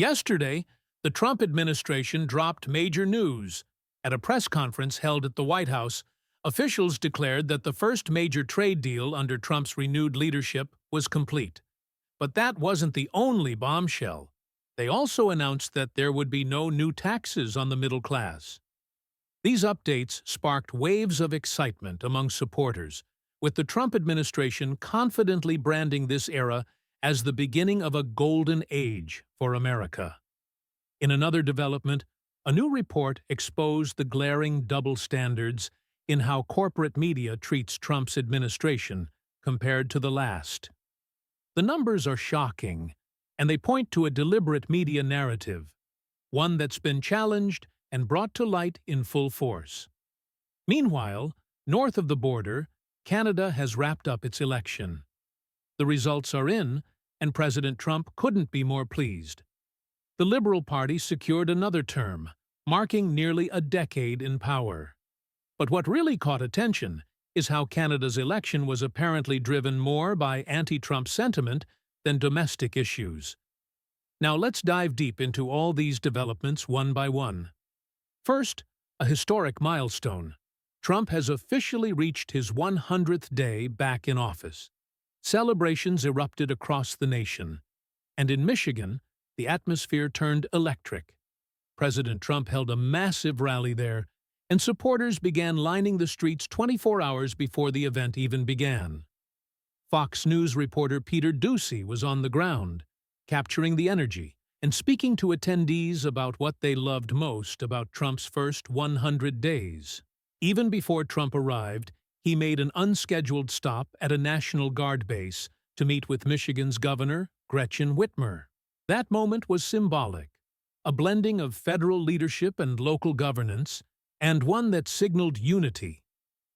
Yesterday, the Trump administration dropped major news. At a press conference held at the White House, officials declared that the first major trade deal under Trump's renewed leadership was complete. But that wasn't the only bombshell. They also announced that there would be no new taxes on the middle class. These updates sparked waves of excitement among supporters, with the Trump administration confidently branding this era as the beginning of a golden age for America. In another development, a new report exposed the glaring double standards in how corporate media treats Trump's administration compared to the last. The numbers are shocking, and they point to a deliberate media narrative, one that's been challenged and brought to light in full force. Meanwhile, north of the border, Canada has wrapped up its election. The results are in, and President Trump couldn't be more pleased. The Liberal Party secured another term, marking nearly a decade in power. But what really caught attention is how Canada's election was apparently driven more by anti-Trump sentiment than domestic issues. Now let's dive deep into all these developments one by one. First, a historic milestone. Trump has officially reached his 100th day back in office. Celebrations erupted across the nation, and in Michigan, the atmosphere turned electric. President Trump held a massive rally there, and supporters began lining the streets 24 hours before the event even began. Fox News reporter Peter Doocy was on the ground, capturing the energy and speaking to attendees about what they loved most about Trump's first 100 days. Even before Trump arrived, he made an unscheduled stop at a National Guard base to meet with Michigan's Governor, Gretchen Whitmer. That moment was symbolic, a blending of federal leadership and local governance, and one that signaled unity,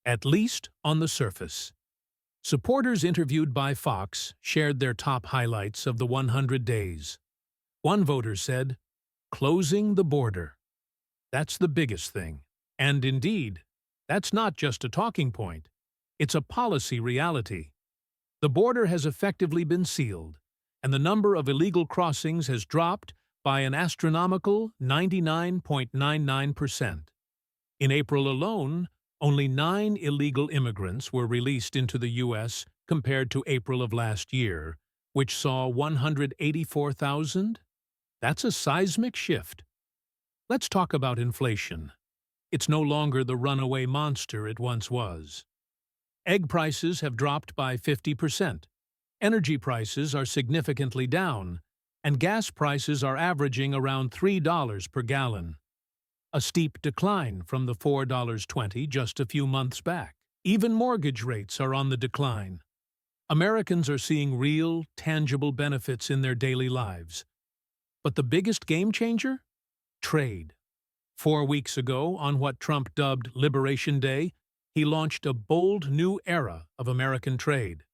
at least on the surface. Supporters interviewed by Fox shared their top highlights of the 100 days. One voter said, "Closing the border. That's the biggest thing." And indeed, that's not just a talking point. It's a policy reality. The border has effectively been sealed, and the number of illegal crossings has dropped by an astronomical 99.99%. In April alone, only 9 illegal immigrants were released into the U.S. compared to April of last year, which saw 184,000. That's a seismic shift. Let's talk about inflation. It's no longer the runaway monster it once was. Egg prices have dropped by 50%. Energy prices are significantly down, and gas prices are averaging around $3 per gallon. A steep decline from the $4.20 just a few months back. Even mortgage rates are on the decline. Americans are seeing real, tangible benefits in their daily lives. But the biggest game changer? Trade. 4 weeks ago, on what Trump dubbed Liberation Day, he launched a bold new era of American trade.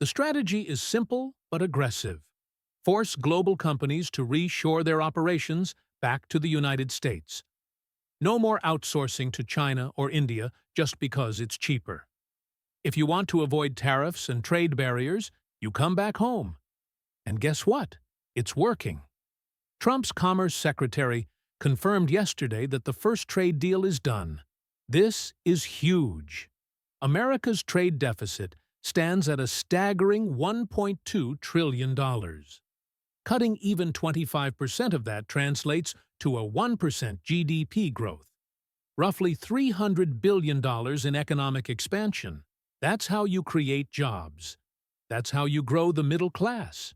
The strategy is simple but aggressive. Force global companies to reshore their operations back to the United States. No more outsourcing to China or India just because it's cheaper. If you want to avoid tariffs and trade barriers, you come back home. And guess what? It's working. Trump's Commerce Secretary confirmed yesterday that the first trade deal is done. This is huge. America's trade deficit stands at a staggering $1.2 trillion. Cutting even 25% of that translates to a 1% GDP growth. Roughly $300 billion in economic expansion. That's how you create jobs. That's how you grow the middle class.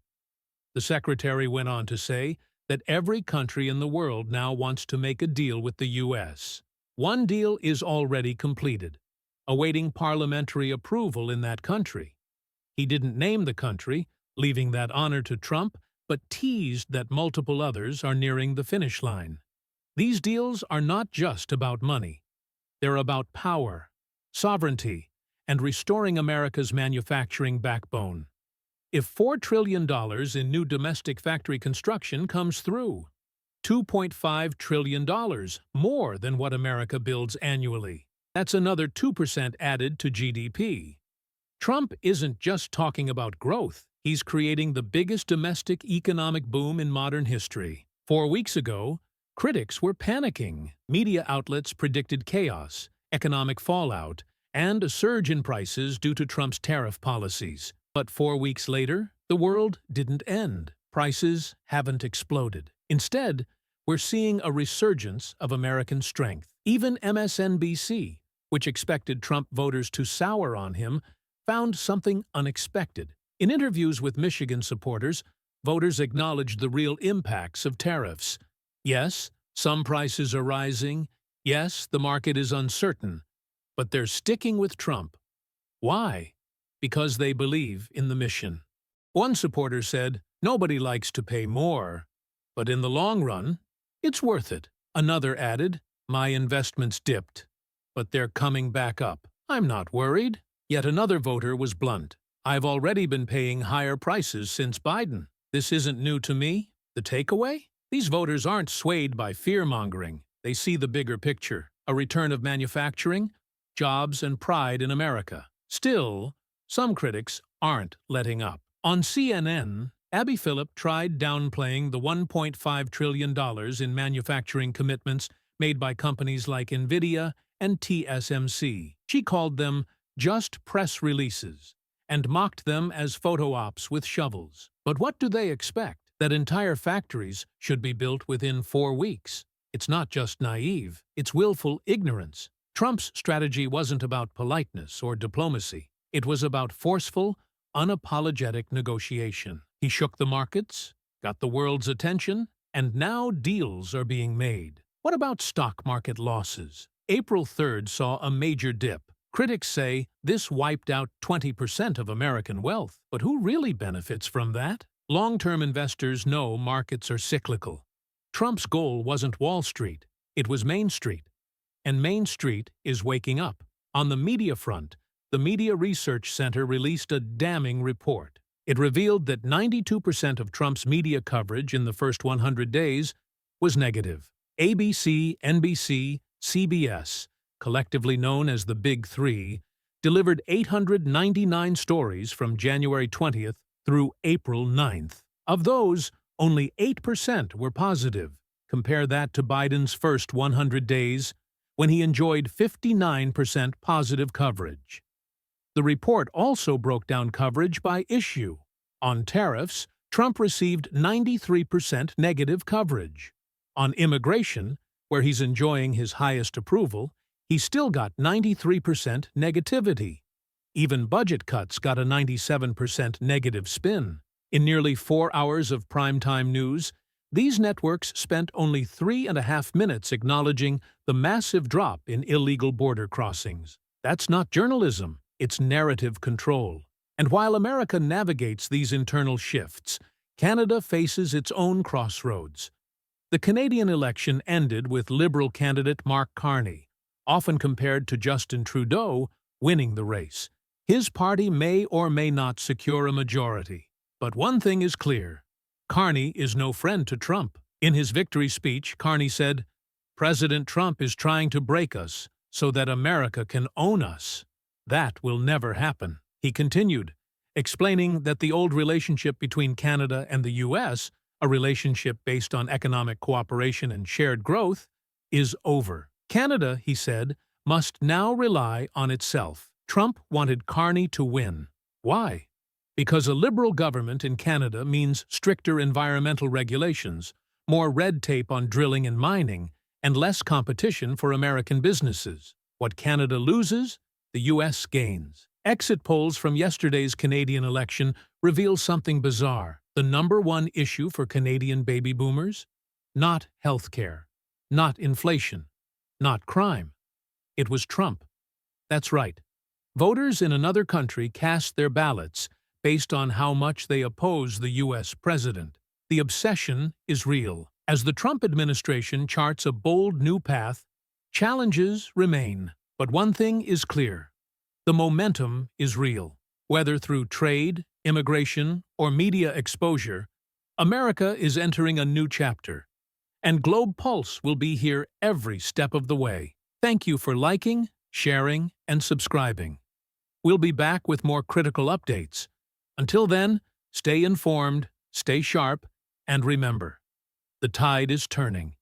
The secretary went on to say that every country in the world now wants to make a deal with the U.S. One deal is already completed, awaiting parliamentary approval in that country. He didn't name the country, leaving that honor to Trump, but teased that multiple others are nearing the finish line. These deals are not just about money. They're about power, sovereignty, and restoring America's manufacturing backbone. If $4 trillion in new domestic factory construction comes through, $2.5 trillion, more than what America builds annually. That's another 2% added to GDP. Trump isn't just talking about growth. He's creating the biggest domestic economic boom in modern history. 4 weeks ago, critics were panicking. Media outlets predicted chaos, economic fallout, and a surge in prices due to Trump's tariff policies. But 4 weeks later, the world didn't end. Prices haven't exploded. Instead, we're seeing a resurgence of American strength. Even MSNBC, which expected Trump voters to sour on him, found something unexpected. In interviews with Michigan supporters, voters acknowledged the real impacts of tariffs. Yes, some prices are rising. Yes, the market is uncertain. But they're sticking with Trump. Why? Because they believe in the mission. One supporter said, "Nobody likes to pay more, but in the long run, it's worth it." Another added, "My investments dipped, but they're coming back up. I'm not worried." Yet another voter was blunt. "I've already been paying higher prices since Biden. This isn't new to me." The takeaway? These voters aren't swayed by fear-mongering. They see the bigger picture, a return of manufacturing, jobs, and pride in America. Still, some critics aren't letting up. On CNN, Abby Phillip tried downplaying the $1.5 trillion in manufacturing commitments made by companies like NVIDIA and TSMC. She called them just press releases and mocked them as photo ops with shovels. But what do they expect? That entire factories should be built within 4 weeks. It's not just naive, it's willful ignorance. Trump's strategy wasn't about politeness or diplomacy. It was about forceful, unapologetic negotiation. He shook the markets, got the world's attention, and now deals are being made. What about stock market losses? April 3rd saw a major dip. Critics say this wiped out 20% of American wealth. But who really benefits from that? Long-term investors know markets are cyclical. Trump's goal wasn't Wall Street, it was Main Street. And Main Street is waking up. On the media front, the Media Research Center released a damning report. It revealed that 92% of Trump's media coverage in the first 100 days was negative. ABC, NBC, CBS, collectively known as the Big Three, delivered 899 stories from January 20th through April 9th. Of those, only 8% were positive. Compare that to Biden's first 100 days, when he enjoyed 59% positive coverage. The report also broke down coverage by issue. On tariffs, Trump received 93% negative coverage. On immigration, where he's enjoying his highest approval, he still got 93% negativity. Even budget cuts got a 97% negative spin. In nearly 4 hours of primetime news, these networks spent only 3.5 minutes acknowledging the massive drop in illegal border crossings. That's not journalism, it's narrative control. And while America navigates these internal shifts, Canada faces its own crossroads. The Canadian election ended with Liberal candidate Mark Carney, often compared to Justin Trudeau, winning the race. His party may or may not secure a majority. But one thing is clear. Carney is no friend to Trump. In his victory speech, Carney said, "President Trump is trying to break us so that America can own us. That will never happen." He continued, explaining that the old relationship between Canada and the U.S., a relationship based on economic cooperation and shared growth, is over. Canada, he said, must now rely on itself. Trump wanted Carney to win. Why? Because a Liberal government in Canada means stricter environmental regulations, more red tape on drilling and mining, and less competition for American businesses. What Canada loses, the U.S. gains. Exit polls from yesterday's Canadian election reveal something bizarre. The #1 issue for Canadian baby boomers? Not health care, not inflation, not crime. It was Trump. That's right. Voters in another country cast their ballots based on how much they oppose the U.S. president. The obsession is real. As the Trump administration charts a bold new path, challenges remain. But one thing is clear. The momentum is real. Whether through trade, immigration, or media exposure, America is entering a new chapter. And Globe Pulse will be here every step of the way. Thank you for liking, sharing, and subscribing. We'll be back with more critical updates. Until then, stay informed, stay sharp, and remember, The tide is turning.